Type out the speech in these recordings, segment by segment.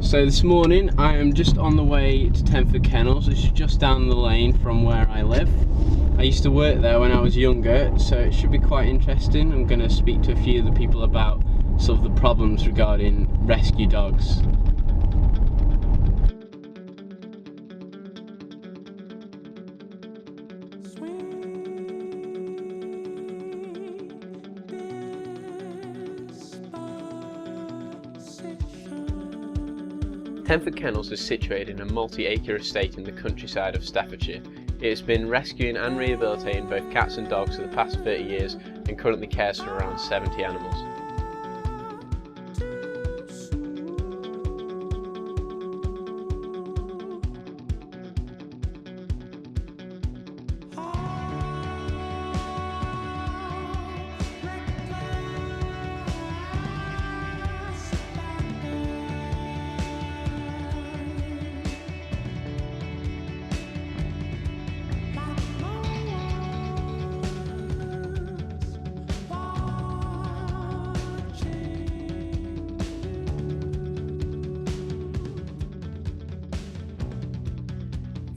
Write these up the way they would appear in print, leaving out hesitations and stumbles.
So this morning I am just on the way to Tenford Kennels, which is just down the lane from where I live. I used to work there when I was younger, so it should be quite interesting. I'm going to speak to a few of the people about sort of the problems regarding rescue dogs. Tenford Kennels is situated in a multi-acre estate in the countryside of Staffordshire. It has been rescuing and rehabilitating both cats and dogs for the past 30 years and currently cares for around 70 animals.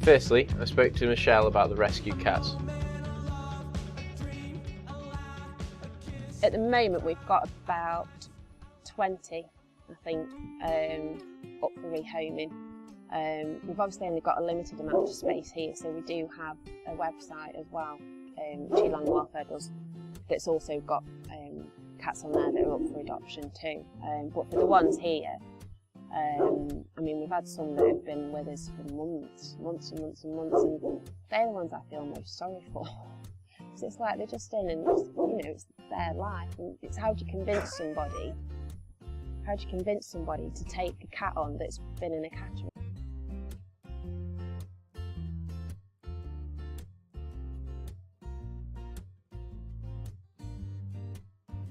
Firstly, I spoke to Michelle about the rescued cats. At the moment we've got about 20, I think, up for rehoming. We've obviously only got a limited amount of space here, so we do have a website as well, which Land Welfare does, that's also got cats on there that are up for adoption too. But for the ones here, I mean, we've had some that have been with us for months and months and months, and they're the ones I feel most sorry for. Because it's like they're just in and, you know, it's their life, and it's how do you convince somebody to take a cat on that's been in a cattery?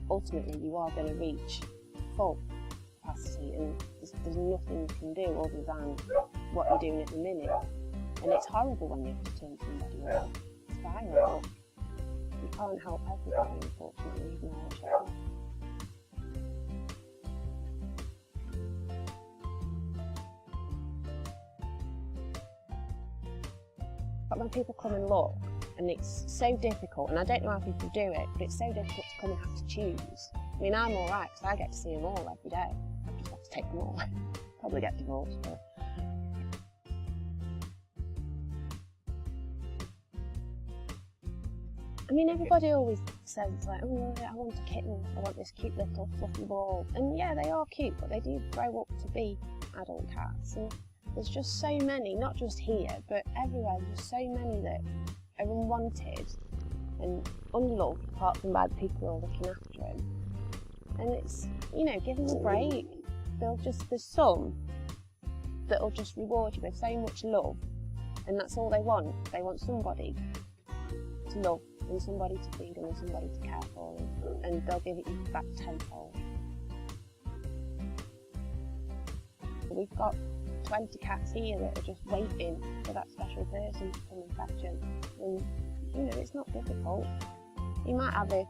Ultimately, you are going to reach full capacity, and there's nothing you can do other than what you're doing at the minute. And it's horrible when you have to turn somebody off. It's viral. You can't help everybody, unfortunately, even though I wish I could. But when people come and look, and it's so difficult, and I don't know how people do it, but it's so difficult to come and have to choose. I mean, I'm alright because I get to see them all every day. I just have to take them all. Probably get divorced, but... I mean, everybody always says, like, oh, I want a kitten, I want this cute little fluffy ball. And yeah, they are cute, but they do grow up to be adult cats. And there's just so many, not just here, but everywhere, there's so many that are unwanted and unloved, apart from by the people who are looking after them. And it's, you know, give them a break. There's some that'll just reward you with so much love, and that's all they want. They want somebody to love, and somebody to feed them, and somebody to care for them, and they'll give it you back tenfold. We've got 20 cats here that are just waiting for that special person to come and fetch them. And, you know, it's not difficult. You might have a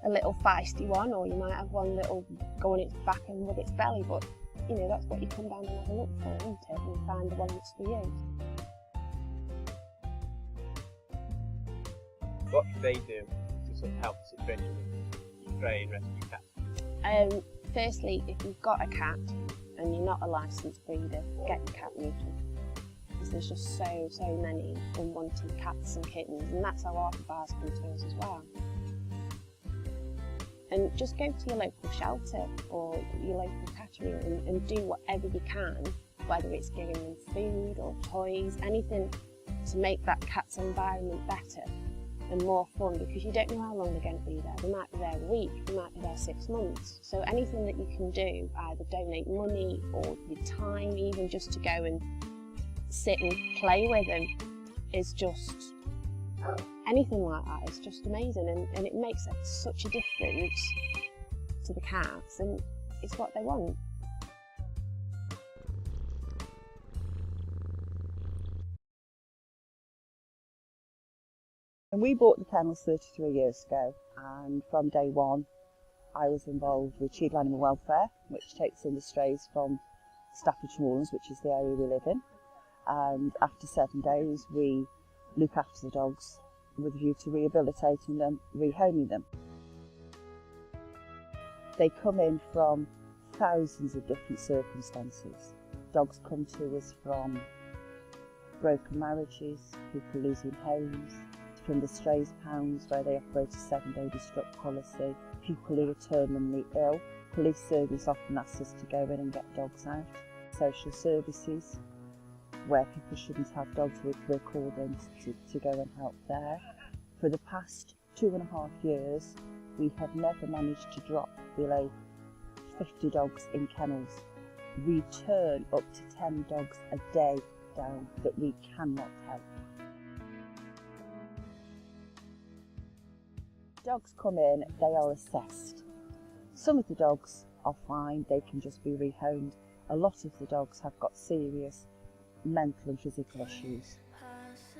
little feisty one, or you might have one that'll go on its back and rub its belly, but, you know, that's what you come down and have a look for, isn't it? And find the one that's for you. What can they do to sort of help the situation with stray and rescue cats? Firstly, if you've got a cat and you're not a licensed breeder, get your cat neutered. Because there's just so many unwanted cats and kittens, and that's how half of ours come to us as well. And just go to your local shelter or your local cattery and do whatever you can, whether it's giving them food or toys, anything to make that cat's environment better and more fun, because you don't know how long they're going to be there. They might be there a week, they might be there 6 months. So anything that you can do, either donate money or your time, even just to go and sit and play with them, is just, anything like that is just amazing, and it makes such a difference to the cats, and it's what they want. And we bought the kennels 33 years ago, and from day one I was involved with Steele Animal Welfare, which takes in the strays from Staffordshire, which is the area we live in, and after 7 days we look after the dogs with a view to rehabilitating them, rehoming them. They come in from thousands of different circumstances. Dogs come to us from broken marriages, people losing homes, from the strays pounds where they operate a 7-day destruct policy, people who are terminally ill. Police service often asks us to go in and get dogs out. Social services, where people shouldn't have dogs, we're called in to go and help there. For the past 2.5 years, we have never managed to drop below 50 dogs in kennels. We turn up to 10 dogs a day down that we cannot help. Dogs come in, they are assessed. Some of the dogs are fine, they can just be rehomed. A lot of the dogs have got serious mental and physical issues.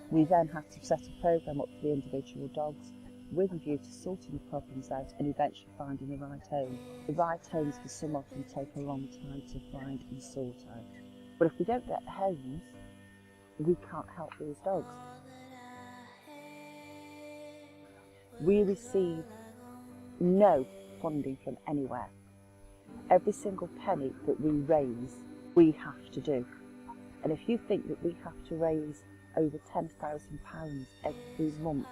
We then have to set a programme up for the individual dogs with a view to sorting the problems out and eventually finding the right home. The right homes for some of them take a long time to find and sort out. But if we don't get homes, we can't help these dogs. We receive no funding from anywhere. Every single penny that we raise, we have to do. And if you think that we have to raise over £10,000 every month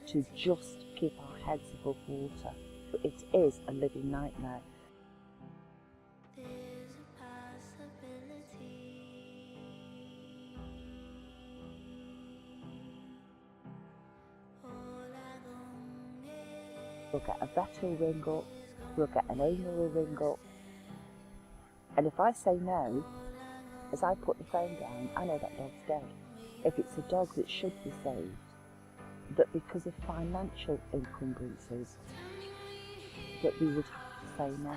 to just keep our heads above water, it is a living nightmare. We'll get a vet who'll ring up, we'll get an owner who'll ring up. And if I say no, as I put the phone down, I know that dog's dead. If it's a dog that should be saved, that because of financial encumbrances, that we would have to say no.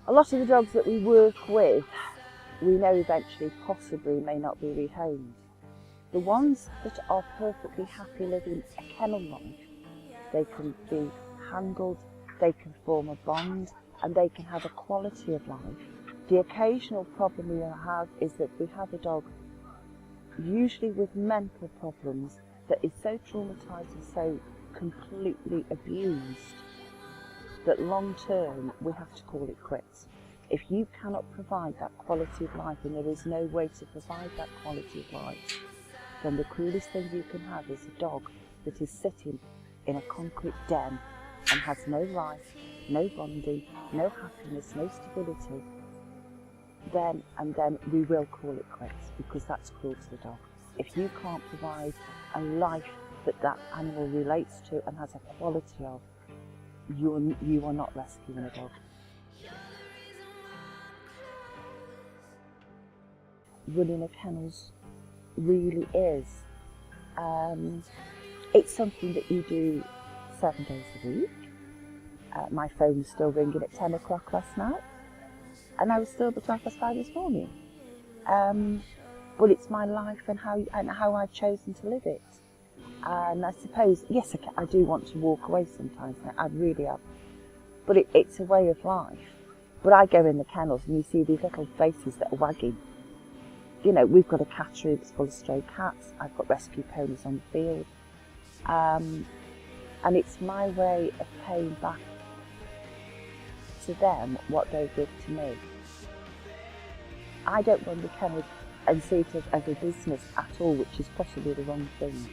A lot of the dogs that we work with, we know eventually possibly may not be rehomed. The ones that are perfectly happy living a kennel life, they can be handled, they can form a bond, and they can have a quality of life. The occasional problem we have is that we have a dog, usually with mental problems, that is so traumatised and so completely abused that long term we have to call it quits. If you cannot provide that quality of life, and there is no way to provide that quality of life, then the cruelest thing you can have is a dog that is sitting in a concrete den and has no life, no bonding, no happiness, no stability. Then we will call it quits, because that's cruel to the dog. If you can't provide a life that that animal relates to and has a quality of, you are not rescuing a dog. Running a kennels really is. It's something that you do 7 days a week. My phone was still ringing at 10 o'clock last night, and I was still up at 5:30 this morning. But it's my life and how I've chosen to live it. And I suppose, yes, I do want to walk away sometimes. I really have. But it's a way of life. But I go in the kennels and you see these little faces that are wagging. You know, we've got a cattery that's full of stray cats. I've got rescue ponies on the field. And it's my way of paying back to them what they give to me. I don't run the kennels and see it as a business at all, which is possibly the wrong thing.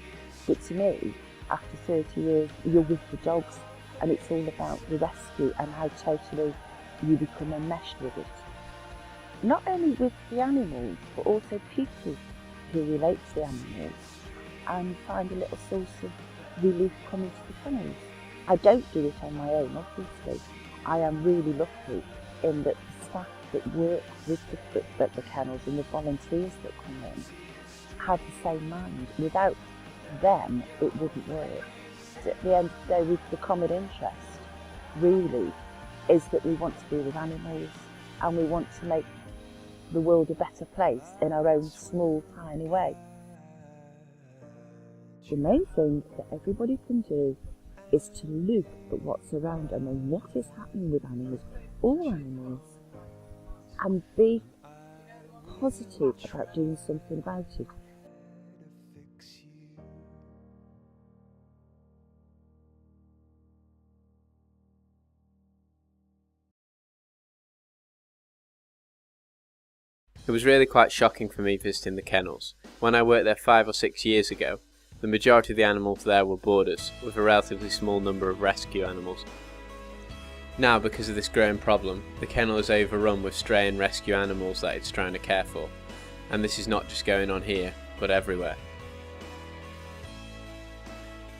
But to me, after 30 years, you're with the dogs, and it's all about the rescue and how totally you become enmeshed with it. Not only with the animals, but also people who relate to the animals and find a little source of relief coming to the kennels. I don't do it on my own, obviously. I am really lucky in that the staff that work with the kennels and the volunteers that come in have the same mind. Without them, it wouldn't work. So at the end of the day, the common interest really is that we want to be with animals, and we want to make the world a better place in our own small, tiny way. The main thing that everybody can do is to look at what's around them and what is happening with animals, all animals, and be positive about doing something about it. It was really quite shocking for me visiting the kennels. When I worked there 5 or 6 years ago, the majority of the animals there were boarders, with a relatively small number of rescue animals. Now, because of this growing problem, the kennel is overrun with stray and rescue animals that it's trying to care for. And this is not just going on here, but everywhere.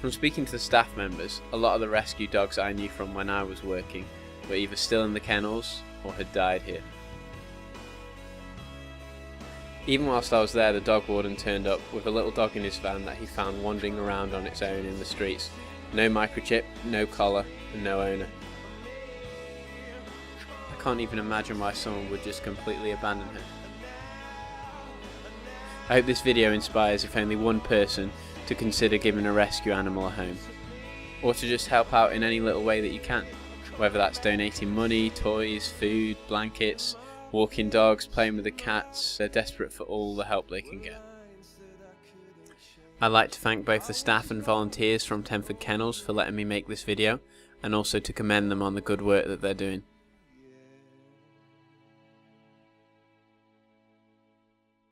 From speaking to the staff members, a lot of the rescue dogs I knew from when I was working were either still in the kennels or had died here. Even whilst I was there, the dog warden turned up with a little dog in his van that he found wandering around on its own in the streets. No microchip, no collar, and no owner. I can't even imagine why someone would just completely abandon her. I hope this video inspires if only one person to consider giving a rescue animal a home, or to just help out in any little way that you can, whether that's donating money, toys, food, blankets, walking dogs, playing with the cats. They're desperate for all the help they can get. I'd like to thank both the staff and volunteers from Tenford Kennels for letting me make this video, and also to commend them on the good work that they're doing.